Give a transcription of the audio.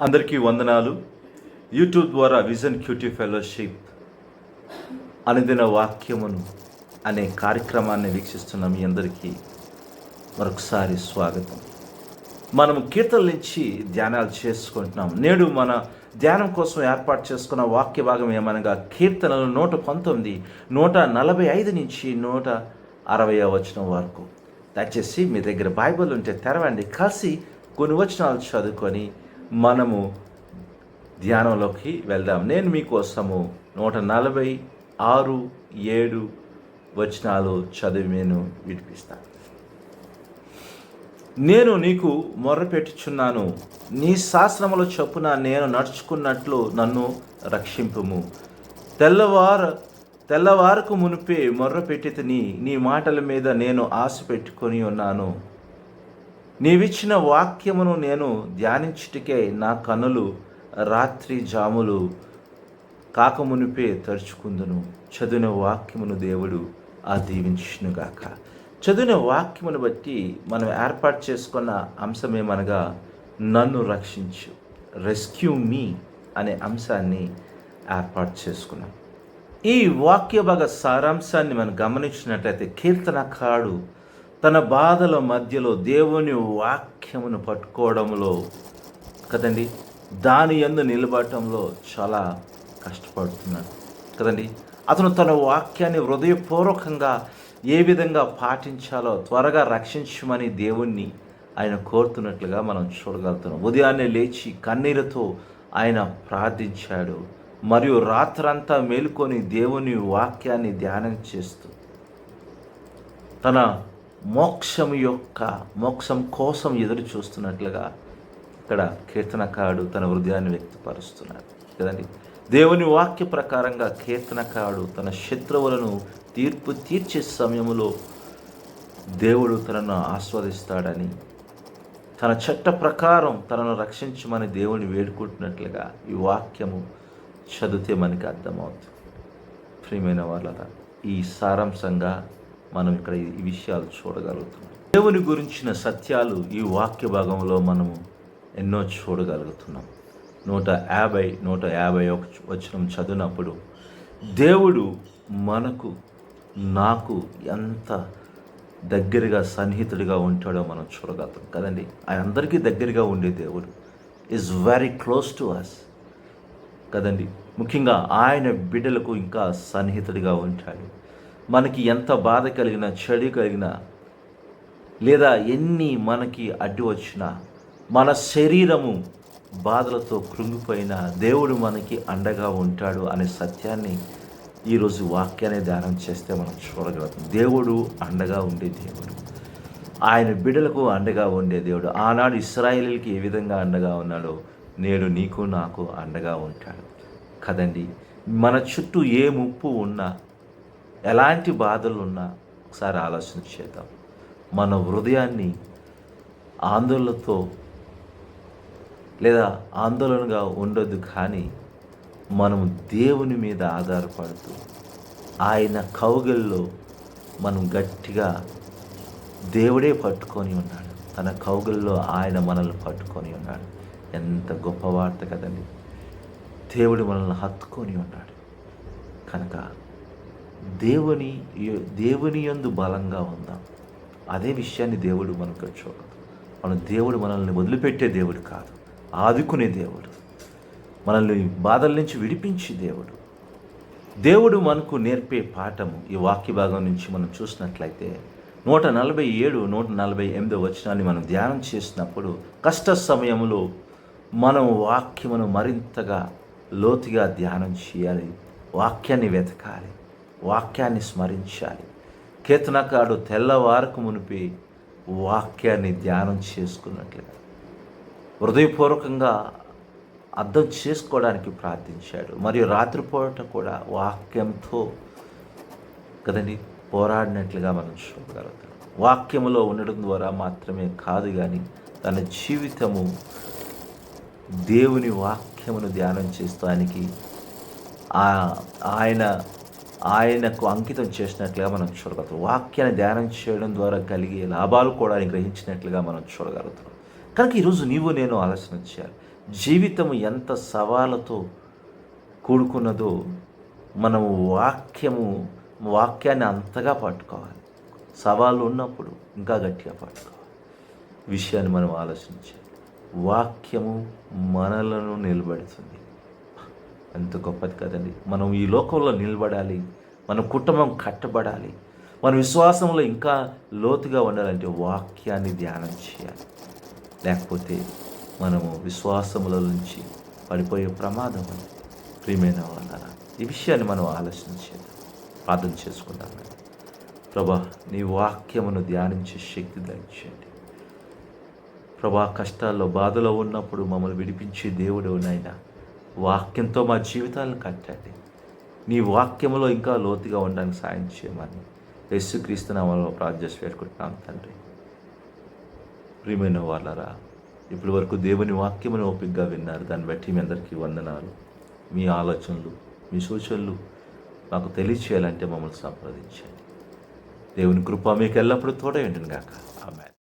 అందరికీ వందనాలు. యూట్యూబ్ ద్వారా విజన్ క్యూటీ ఫెలోషిప్ అనుదిన వాక్యమును అనే కార్యక్రమాన్ని వీక్షిస్తున్న మీ అందరికీ మరొకసారి స్వాగతం. మనము కీర్తనల నుంచి ధ్యానాలు చేసుకుంటున్నాం. నేడు మన ధ్యానం కోసం ఏర్పాటు చేసుకున్న వాక్య భాగం ఏమనగా కీర్తనలు 119, 145 నుంచి 160 వచనం వరకు. దయచేసి మీ దగ్గర బైబిల్ ఉంటే తెరవండి, కలిసి కొన్ని వచనాలు చదువుకొని మనము ధ్యానంలోకి వెళ్దాం. నేను మీకోసము 146, 7 వచనాలు చదివి నేను వినిపిస్తాను. నేను నీకు మొర్రపెట్టుచున్నాను, నీ శాసనముల చొప్పున నేను నడుచుకున్నట్లు నన్ను రక్షింపుము. తెల్లవారకు మునిపే మొర్రపెట్టితిని, నీ మాటల మీద నేను ఆశ పెట్టుకొని ఉన్నాను. నీవిచ్చిన వాక్యమును నేను ధ్యానించుటకే నా కన్నులు రాత్రి జాములు కాకమునిపే తరుచుకుందును. చదివిన వాక్యమును దేవుడు దీవించునుగాక. చదివిన వాక్యమును బట్టి మనం ఏర్పాటు చేసుకున్న అంశమేమనగా నన్ను రక్షించు, రెస్క్యూ మీ అనే అంశాన్ని ఏర్పాటు చేసుకున్నాం. ఈ వాక్య భాగ సారాంశాన్ని మనం గమనించినట్లయితే కీర్తనకారుడు తన బాధల మధ్యలో దేవుని వాక్యమును పట్టుకోవడంలో కదండి, దాని యందు నిలబడటంలో చాలా కష్టపడుతున్నాడు కదండి. అతను తన వాక్యాన్ని హృదయపూర్వకంగా ఏ విధంగా పాటించాలో త్వరగా రక్షించమని దేవుణ్ణి ఆయన కోరుతున్నట్లుగా మనం చూడగలుగుతున్నాం. ఉదయాన్నే లేచి కన్నీరుతో ఆయన ప్రార్థించాడు మరియు రాత్రంతా మేలుకొని దేవుని వాక్యాన్ని ధ్యానం చేస్తూ తన మోక్షం కోసం ఎదురు చూస్తున్నట్లుగా ఇక్కడ కీర్తనకారుడు తన హృదయాన్ని వ్యక్తపరుస్తున్నాడు కదండి. దేవుని వాక్య ప్రకారంగా కీర్తనకారుడు తన శత్రువులను తీర్పు తీర్చే సమయంలో దేవుడు తనను ఆస్వాదిస్తాడని, తన చట్ట ప్రకారం తనను రక్షించమని దేవుని వేడుకుంటున్నట్లుగా ఈ వాక్యము చదివితే మనకి అర్థమవుతుంది. ప్రియమైన వాళ్ళరా, ఈ సారాంశంగా మనం ఇక్కడ ఈ విషయాలు చూడగలుగుతున్నాం. దేవుని గురించిన సత్యాలు ఈ వాక్య భాగంలో మనము ఎన్నో చూడగలుగుతున్నాం. 150, 151 వచనం చదివినప్పుడు దేవుడు నాకు ఎంత దగ్గరగా సన్నిహితుడిగా ఉంటాడో మనం చూడగలుగుతాం కదండి. ఆయన అందరికీ దగ్గరగా ఉండే దేవుడు is very close to us కదండి. ముఖ్యంగా ఆయన బిడ్డలకు ఇంకా సన్నిహితుడిగా ఉంటాడు. మనకి ఎంత బాధ కలిగినా, చెడు కలిగినా, లేదా ఎన్ని మనకి అడ్డు వచ్చినా, మన శరీరము బాధలతో కృంగిపోయినా దేవుడు మనకి అండగా ఉంటాడు అనే సత్యాన్ని ఈరోజు వాక్యాన్ని ధ్యానం చేస్తే మనం చూడగలుగుతాం. దేవుడు అండగా ఉండే దేవుడు, ఆయన బిడ్డలకు అండగా ఉండే దేవుడు. ఆనాడు ఇశ్రాయేలీయులకి ఏ విధంగా అండగా ఉన్నాడో నేడు నీకు నాకు అండగా ఉంటాడు కదండి. మన చుట్టూ ఏ ముప్పు ఉన్నా, ఎలాంటి బాధలు ఉన్నా ఒకసారి ఆలోచన చేద్దాం. మన హృదయాన్ని ఆందోళనతో లేదా ఆందోళనగా ఉండొద్దు, కానీ మనము దేవుని మీద ఆధారపడుతూ ఆయన కౌగిల్లో మనం గట్టిగా, దేవుడే పట్టుకొని ఉన్నాడు, తన కౌగిల్లో ఆయన మనల్ని పట్టుకొని ఉన్నాడు. ఎంత గొప్ప వార్త కదండి. దేవుడు మనల్ని హత్తుకొని ఉన్నాడు కనుక దేవుని యందు బలంగా ఉందాం. అదే విషయాన్ని దేవుడు మనకు చూడదు. దేవుడు మనల్ని వదిలిపెట్టే దేవుడు కాదు, ఆదుకునే దేవుడు, మనల్ని బాధల నుంచి విడిపించే దేవుడు మనకు నేర్పే పాఠము ఈ వాక్య భాగం నుంచి మనం చూసినట్లయితే 147, 148 వచనాన్ని మనం ధ్యానం చేసినప్పుడు కష్ట సమయంలో మనం వాక్యమును మరింతగా లోతుగా ధ్యానం చేయాలి, వాక్యాన్ని వెతకాలి, వాక్యాన్ని స్మరించాలి. కీర్తనకారుడు తెల్లవారకు మునిపి వాక్యాన్ని ధ్యానం చేసుకున్నట్లుగా హృదయపూర్వకంగా అర్థం చేసుకోవడానికి ప్రార్థించాడు. మరియు రాత్రిపూట కూడా వాక్యంతో కదండి పోరాడినట్లుగా మనం చూడగలుగుతాం. వాక్యములో ఉండడం ద్వారా మాత్రమే కాదు, కానీ తన జీవితము దేవుని వాక్యమును ధ్యానం చేస్తూ ఆయనకు అంకితం చేసినట్లుగా మనం చూడగలుగుతాం. వాక్యాన్ని ధ్యానం చేయడం ద్వారా కలిగే లాభాలు కూడా గ్రహించినట్లుగా మనం చూడగలుగుతాం. కనుక ఈరోజు నీవు నేను ఆలోచన చేయాలి. జీవితం ఎంత సవాళ్ళతో కూడుకున్నదో మనము వాక్యాన్ని అంతగా పట్టుకోవాలి. సవాళ్ళు ఉన్నప్పుడు ఇంకా గట్టిగా పట్టుకోవాలి. విషయాన్ని మనం ఆలోచించాలి. వాక్యము మనలను నిలబెడుతుంది. ఎంత గొప్పది కదండి. మనం ఈ లోకంలో నిలబడాలి, మన కుటుంబం కట్టబడాలి, మన విశ్వాసంలో ఇంకా లోతుగా ఉండాలంటే వాక్యాన్ని ధ్యానం చేయాలి. లేకపోతే మనము విశ్వాసముల నుంచి పడిపోయే ప్రమాదం ఉంది. ప్రియమైన వాళ్ళారా, ఈ విషయాన్ని మనం ఆలోచించేద్దాం, ప్రార్థన చేసుకుందాం. ప్రభా, నీ వాక్యమును ధ్యానించే శక్తి దయచేయండి. ప్రభా, కష్టాల్లో బాధలో ఉన్నప్పుడు మమ్మల్ని విడిపించే దేవుడు నాయనా, వాక్యంతో మా జీవితాలను కట్టండి. నీ వాక్యములో ఇంకా లోతుగా ఉండడానికి సాయం చేయమని యేసుక్రీస్తు నామములో ప్రార్థన వేడుకుంటున్నాం తండ్రి. ప్రియమైన వాళ్ళారా, ఇప్పటి వరకు దేవుని వాక్యమును ఓపికగా విన్నారు. దాన్ని బట్టి మీ అందరికీ వందనాలు. మీ ఆలోచనలు, మీ సూచనలు మాకు తెలియచేయాలంటే మమ్మల్ని సంప్రదించండి. దేవుని కృప మీకు ఎల్లప్పుడూ తోడై ఉంటుంది గాక. ఆమేన్.